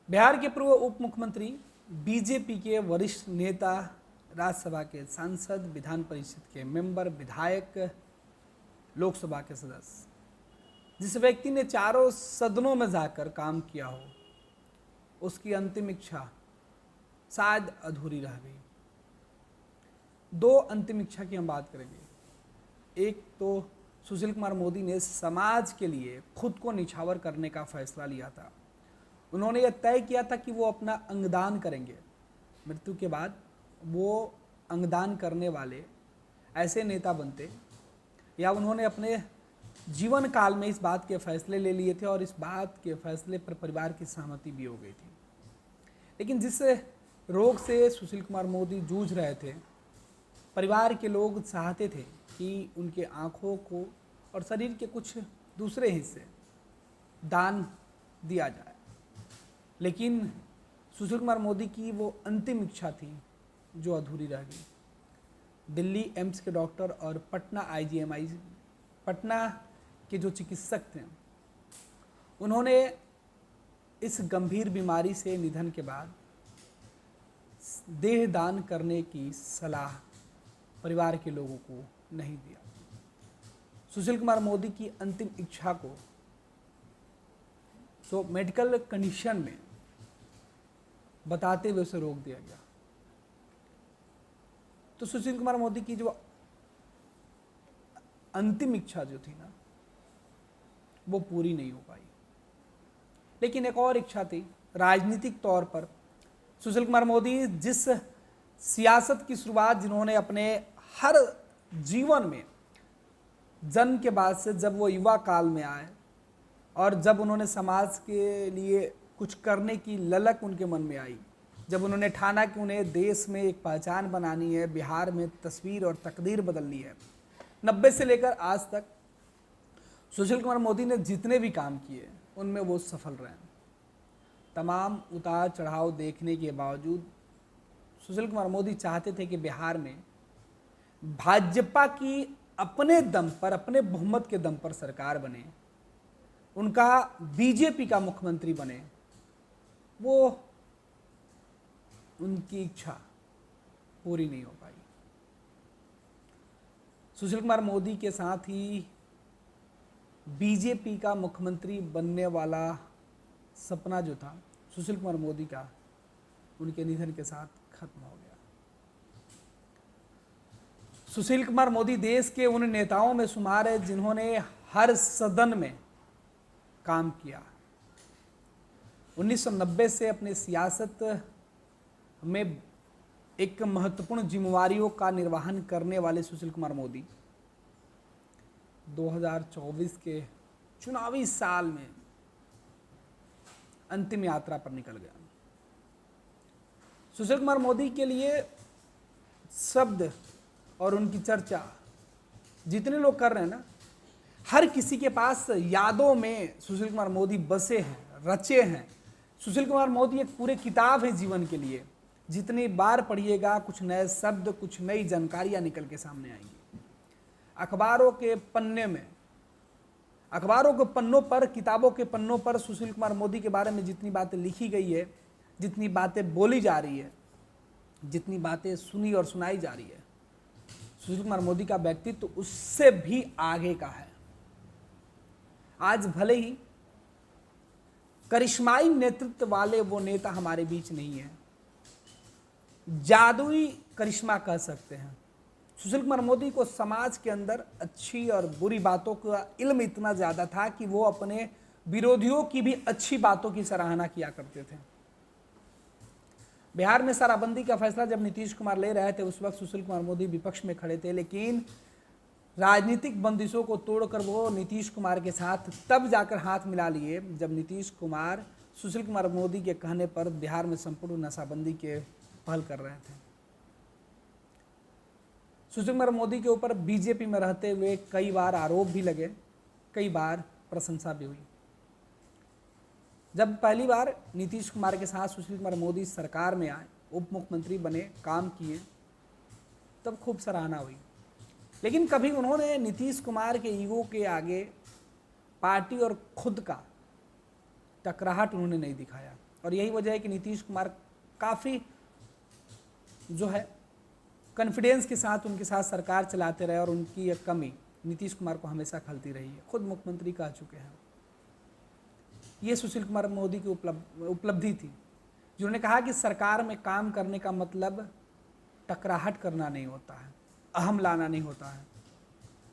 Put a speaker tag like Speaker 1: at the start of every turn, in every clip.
Speaker 1: बिहार के पूर्व उप मुख्यमंत्री, बीजेपी के वरिष्ठ नेता, राज्यसभा के सांसद, विधान परिषद के मेंबर, विधायक, लोकसभा के सदस्य, जिस व्यक्ति ने चारों सदनों में जाकर काम किया हो, उसकी अंतिम इच्छा शायद अधूरी रह गई। दो अंतिम इच्छा की हम बात करेंगे। एक तो सुशील कुमार मोदी ने समाज के लिए खुद को निछावर करने का फैसला लिया था। उन्होंने यह तय किया था कि वो अपना अंगदान करेंगे। मृत्यु के बाद वो अंगदान करने वाले ऐसे नेता बनते, या उन्होंने अपने जीवन काल में इस बात के फैसले ले लिए थे और इस बात के फैसले पर परिवार की सहमति भी हो गई थी। लेकिन जिस रोग से सुशील कुमार मोदी जूझ रहे थे, परिवार के लोग चाहते थे कि उनके आँखों को और शरीर के कुछ दूसरे हिस्से दान दिया जाए। लेकिन सुशील कुमार मोदी की वो अंतिम इच्छा थी जो अधूरी रह गई। दिल्ली एम्स के डॉक्टर और पटना आईजीएमआई, पटना के जो चिकित्सक थे, उन्होंने इस गंभीर बीमारी से निधन के बाद देह दान करने की सलाह परिवार के लोगों को नहीं दिया। सुशील कुमार मोदी की अंतिम इच्छा को मेडिकल कंडीशन में बताते हुए उसे रोक दिया गया। तो सुशील कुमार मोदी की जो अंतिम इच्छा जो थी ना, वो पूरी नहीं हो पाई। लेकिन एक और इच्छा थी। राजनीतिक तौर पर सुशील कुमार मोदी जिस सियासत की शुरुआत जिन्होंने अपने हर जीवन में जन्म के बाद से, जब वो युवा काल में आए और जब उन्होंने समाज के लिए कुछ करने की ललक उनके मन में आई, जब उन्होंने ठाना कि उन्हें देश में एक पहचान बनानी है, बिहार में तस्वीर और तकदीर बदलनी है, 90 से लेकर आज तक सुशील कुमार मोदी ने जितने भी काम किए उनमें वो सफल रहे। तमाम उतार चढ़ाव देखने के बावजूद सुशील कुमार मोदी चाहते थे कि बिहार में भाजपा की अपने दम पर, अपने बहुमत के दम पर सरकार बने, उनका बीजेपी का मुख्यमंत्री बने। वो उनकी इच्छा पूरी नहीं हो पाई। सुशील कुमार मोदी के साथ ही बीजेपी का मुख्यमंत्री बनने वाला सपना जो था सुशील कुमार मोदी का, उनके निधन के साथ खत्म हो गया। सुशील कुमार मोदी देश के उन नेताओं में शुमार है जिन्होंने हर सदन में काम किया। 1990 से अपने सियासत में एक महत्वपूर्ण जिम्मेवारियों का निर्वहन करने वाले सुशील कुमार मोदी 2024 के चुनावी साल में अंतिम यात्रा पर निकल गया। सुशील कुमार मोदी के लिए शब्द और उनकी चर्चा जितने लोग कर रहे हैं ना, हर किसी के पास यादों में सुशील कुमार मोदी बसे हैं, रचे हैं। सुशील कुमार मोदी एक पूरे किताब है जीवन के लिए। जितनी बार पढ़िएगा कुछ नए शब्द, कुछ नई जानकारियां निकल के सामने आएंगी। अखबारों के पन्ने में, अखबारों के पन्नों पर, किताबों के पन्नों पर सुशील कुमार मोदी के बारे में जितनी बातें लिखी गई है, जितनी बातें बोली जा रही है, जितनी बातें सुनी और सुनाई जा रही है, सुशील कुमार मोदी का व्यक्तित्व तो उससे भी आगे का है। आज भले ही करिश्माई नेतृत्व वाले वो नेता हमारे बीच नहीं है, जादुई करिश्मा कह सकते हैं। सुशील कुमार मोदी को समाज के अंदर अच्छी और बुरी बातों का इल्म इतना ज़्यादा था कि वो अपने विरोधियों की भी अच्छी बातों की सराहना किया करते थे। बिहार में शराबबंदी का फैसला जब नीतीश कुमार ले रहे थे, उस वक्त सुशील कुमार मोदी विपक्ष में खड़े थे। लेकिन राजनीतिक बंदिशों को तोड़कर वो नीतीश कुमार के साथ तब जाकर हाथ मिला लिए जब नीतीश कुमार सुशील कुमार मोदी के कहने पर बिहार में संपूर्ण नशाबंदी के पहल कर रहे थे। सुशील कुमार मोदी के ऊपर बीजेपी में रहते हुए कई बार आरोप भी लगे, कई बार प्रशंसा भी हुई। जब पहली बार नीतीश कुमार के साथ सुशील कुमार मोदी सरकार में आए, उप मुख्यमंत्री बने, काम किए, तब खूब सराहना हुई। लेकिन कभी उन्होंने नीतीश कुमार के ईगो के आगे पार्टी और खुद का टकराहट उन्होंने नहीं दिखाया। और यही वजह है कि नीतीश कुमार काफ़ी जो है कॉन्फिडेंस के साथ उनके साथ सरकार चलाते रहे और उनकी यह कमी नीतीश कुमार को हमेशा खलती रही है। खुद मुख्यमंत्री कह चुके हैं। ये सुशील कुमार मोदी की उपलब्धि थी, जिन्होंने कहा कि सरकार में काम करने का मतलब टकराहट करना नहीं होता है, अहम लाना नहीं होता है,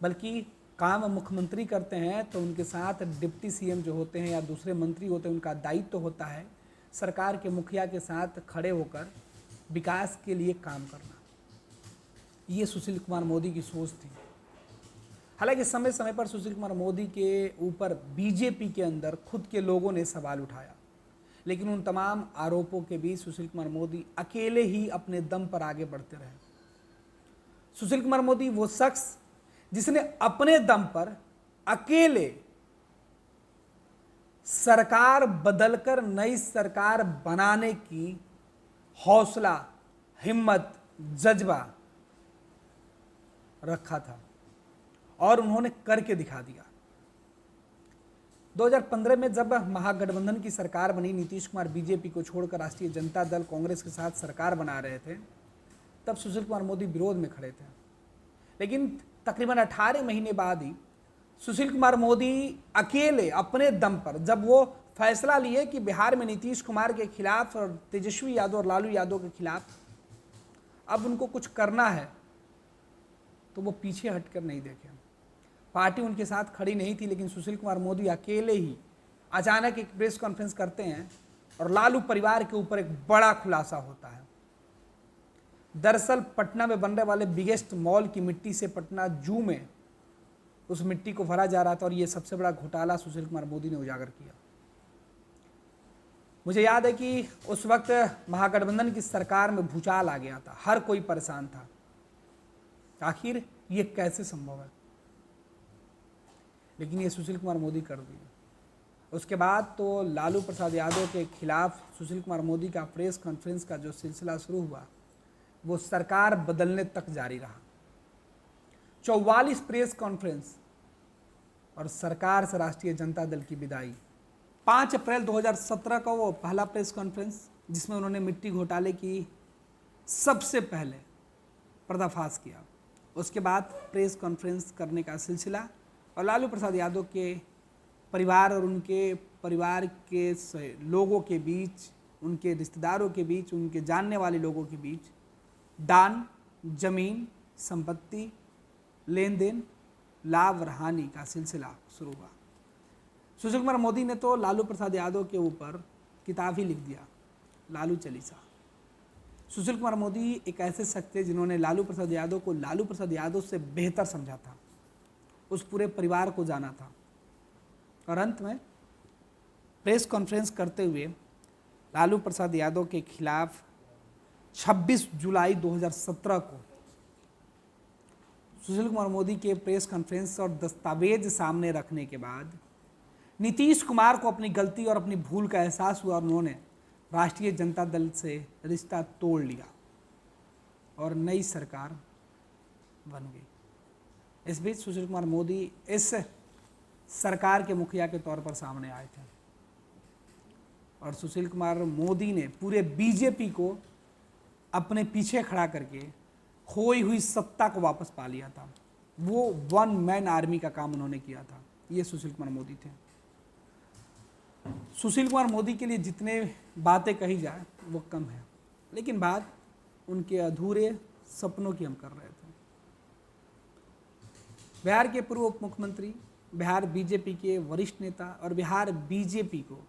Speaker 1: बल्कि काम मुख्यमंत्री करते हैं तो उनके साथ डिप्टी सीएम जो होते हैं या दूसरे मंत्री होते हैं, उनका दायित्व होता है सरकार के मुखिया के साथ खड़े होकर विकास के लिए काम करना। ये सुशील कुमार मोदी की सोच थी। हालांकि समय समय पर सुशील कुमार मोदी के ऊपर बीजेपी के अंदर खुद के लोगों ने सवाल उठाया, लेकिन उन तमाम आरोपों के बीच सुशील कुमार मोदी अकेले ही अपने दम पर आगे बढ़ते रहे। सुशील कुमार मोदी वो शख्स जिसने अपने दम पर अकेले सरकार बदलकर नई सरकार बनाने की हौसला, हिम्मत, जज्बा रखा था और उन्होंने करके दिखा दिया। 2015 में जब महागठबंधन की सरकार बनी, नीतीश कुमार बीजेपी को छोड़कर राष्ट्रीय जनता दल कांग्रेस के साथ सरकार बना रहे थे, तब सुशील कुमार मोदी विरोध में खड़े थे। लेकिन तकरीबन 18 महीने बाद ही सुशील कुमार मोदी अकेले अपने दम पर जब वो फैसला लिए कि बिहार में नीतीश कुमार के खिलाफ और तेजस्वी यादव और लालू यादव के खिलाफ अब उनको कुछ करना है, तो वो पीछे हटकर नहीं देखे। पार्टी उनके साथ खड़ी नहीं थी, लेकिन सुशील कुमार मोदी अकेले ही अचानक एक प्रेस कॉन्फ्रेंस करते हैं और लालू परिवार के ऊपर एक बड़ा खुलासा होता है। दरअसल पटना में बनने वाले बिगेस्ट मॉल की मिट्टी से पटना जू में उस मिट्टी को भरा जा रहा था और ये सबसे बड़ा घोटाला सुशील कुमार मोदी ने उजागर किया। मुझे याद है कि उस वक्त महागठबंधन की सरकार में भूचाल आ गया था, हर कोई परेशान था, आखिर ये कैसे संभव है, लेकिन ये सुशील कुमार मोदी कर दिए। उसके बाद तो लालू प्रसाद यादव के खिलाफ सुशील कुमार मोदी का प्रेस कॉन्फ्रेंस का जो सिलसिला शुरू हुआ वो सरकार बदलने तक जारी रहा। 44 प्रेस कॉन्फ्रेंस और सरकार से राष्ट्रीय जनता दल की विदाई। 5 अप्रैल 2017 का वो पहला प्रेस कॉन्फ्रेंस जिसमें उन्होंने मिट्टी घोटाले की सबसे पहले पर्दाफाश किया। उसके बाद प्रेस कॉन्फ्रेंस करने का सिलसिला और लालू प्रसाद यादव के परिवार और उनके परिवार के लोगों के बीच, उनके रिश्तेदारों के बीच, उनके जानने वाले लोगों के बीच दान, जमीन, संपत्ति, लेन देन, लाभ और हानि का सिलसिला शुरू हुआ। सुशील कुमार मोदी ने तो लालू प्रसाद यादव के ऊपर किताब ही लिख दिया, लालू चालीसा। सुशील कुमार मोदी एक ऐसे शख्स थे जिन्होंने लालू प्रसाद यादव को लालू प्रसाद यादव से बेहतर समझा था, उस पूरे परिवार को जाना था। और अंत में प्रेस कॉन्फ्रेंस करते हुए लालू प्रसाद यादव के खिलाफ 26 जुलाई 2017 को सुशील कुमार मोदी के प्रेस कॉन्फ्रेंस और दस्तावेज सामने रखने के बाद नीतीश कुमार को अपनी गलती और अपनी भूल का एहसास हुआ और उन्होंने राष्ट्रीय जनता दल से रिश्ता तोड़ लिया और नई सरकार बन गई। इस बीच सुशील कुमार मोदी इस सरकार के मुखिया के तौर पर सामने आए थे और सुशील कुमार मोदी ने पूरे बीजेपी को अपने पीछे खड़ा करके खोई हुई सत्ता को वापस पा लिया था। वो वन मैन आर्मी का काम उन्होंने किया था। ये सुशील कुमार मोदी थे। सुशील कुमार मोदी के लिए जितने बातें कही जाए वो कम है, लेकिन बात उनके अधूरे सपनों की हम कर रहे थे। बिहार के पूर्व उप मुख्यमंत्री, बिहार बीजेपी के वरिष्ठ नेता और बिहार बीजेपी को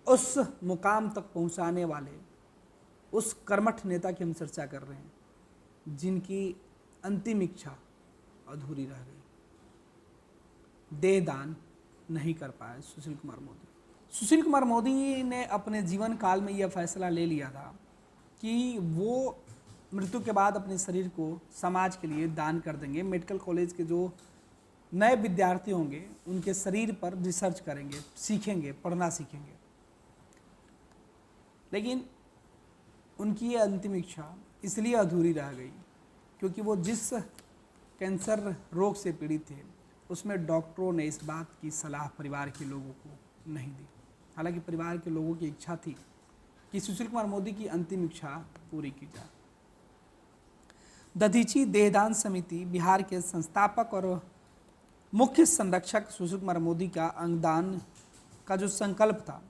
Speaker 1: उस मुकाम तक पहुंचाने वाले उस कर्मठ नेता की हम चर्चा कर रहे हैं जिनकी अंतिम इच्छा अधूरी रह गई, देहदान नहीं कर पाए सुशील कुमार मोदी। सुशील कुमार मोदी ने अपने जीवन काल में यह फैसला ले लिया था कि वो मृत्यु के बाद अपने शरीर को समाज के लिए दान कर देंगे। मेडिकल कॉलेज के जो नए विद्यार्थी होंगे उनके शरीर पर रिसर्च करेंगे, सीखेंगे, पढ़ना सीखेंगे। लेकिन उनकी ये अंतिम इच्छा इसलिए अधूरी रह गई क्योंकि वो जिस कैंसर रोग से पीड़ित थे उसमें डॉक्टरों ने इस बात की सलाह परिवार के लोगों को नहीं दी। हालांकि परिवार के लोगों की इच्छा थी कि सुशील कुमार मोदी की अंतिम इच्छा पूरी की जाए। दधीची देहदान समिति बिहार के संस्थापक और मुख्य संरक्षक सुशील कुमार मोदी का अंगदान का जो संकल्प था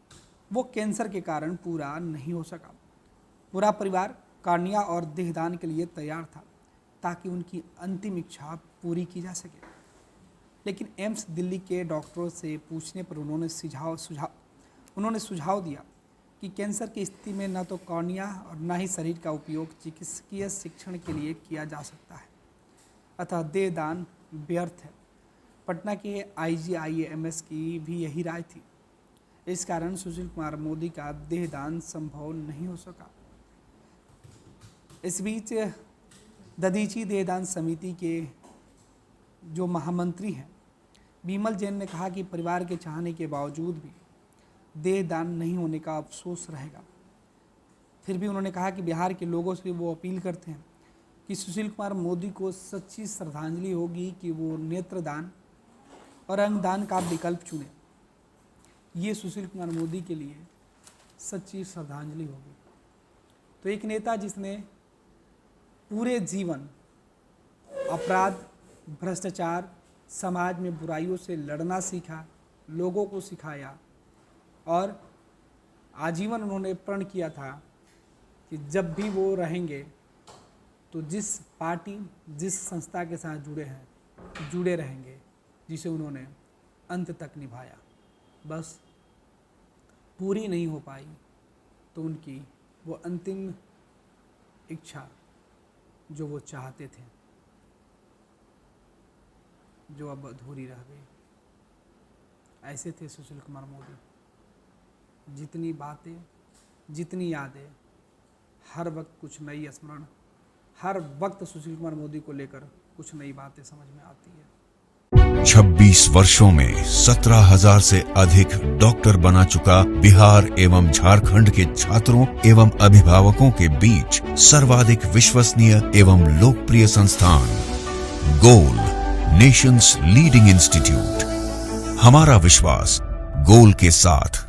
Speaker 1: वो कैंसर के कारण पूरा नहीं हो सका। पूरा परिवार कार्निया और देहदान के लिए तैयार था ताकि उनकी अंतिम इच्छा पूरी की जा सके। लेकिन एम्स दिल्ली के डॉक्टरों से पूछने पर उन्होंने सुझाव दिया कि कैंसर की स्थिति में न तो कॉर्निया और न ही शरीर का उपयोग चिकित्सकीय शिक्षण के लिए किया जा सकता है, अतः देहदान व्यर्थ है। पटना के IGIMS की भी यही राय थी। इस कारण सुशील कुमार मोदी का देहदान संभव नहीं हो सका। इस बीच दधीची देहदान समिति के जो महामंत्री हैं बिमल जैन ने कहा कि परिवार के चाहने के बावजूद भी देहदान नहीं होने का अफसोस रहेगा। फिर भी उन्होंने कहा कि बिहार के लोगों से वो अपील करते हैं कि सुशील कुमार मोदी को सच्ची श्रद्धांजलि होगी कि वो नेत्रदान और अंगदान का विकल्प चुने। ये सुशील कुमार मोदी के लिए सच्ची श्रद्धांजलि होगी। तो एक नेता जिसने पूरे जीवन अपराध, भ्रष्टाचार, समाज में बुराइयों से लड़ना सीखा, लोगों को सिखाया और आजीवन उन्होंने प्रण किया था कि जब भी वो रहेंगे तो जिस पार्टी, जिस संस्था के साथ जुड़े रहेंगे, जिसे उन्होंने अंत तक निभाया। बस पूरी नहीं हो पाई तो उनकी वो अंतिम इच्छा जो वो चाहते थे, जो अब अधूरी रह गई। ऐसे थे सुशील कुमार मोदी। जितनी बातें, जितनी यादें, हर वक्त कुछ नई स्मरण, हर वक्त सुशील कुमार मोदी को लेकर कुछ नई बातें समझ में आती है।
Speaker 2: 26 वर्षों में 17,000 से अधिक डॉक्टर बना चुका बिहार एवं झारखंड के छात्रों एवं अभिभावकों के बीच सर्वाधिक विश्वसनीय एवं लोकप्रिय संस्थान गोल, नेशंस लीडिंग इंस्टीट्यूट। हमारा विश्वास गोल के साथ।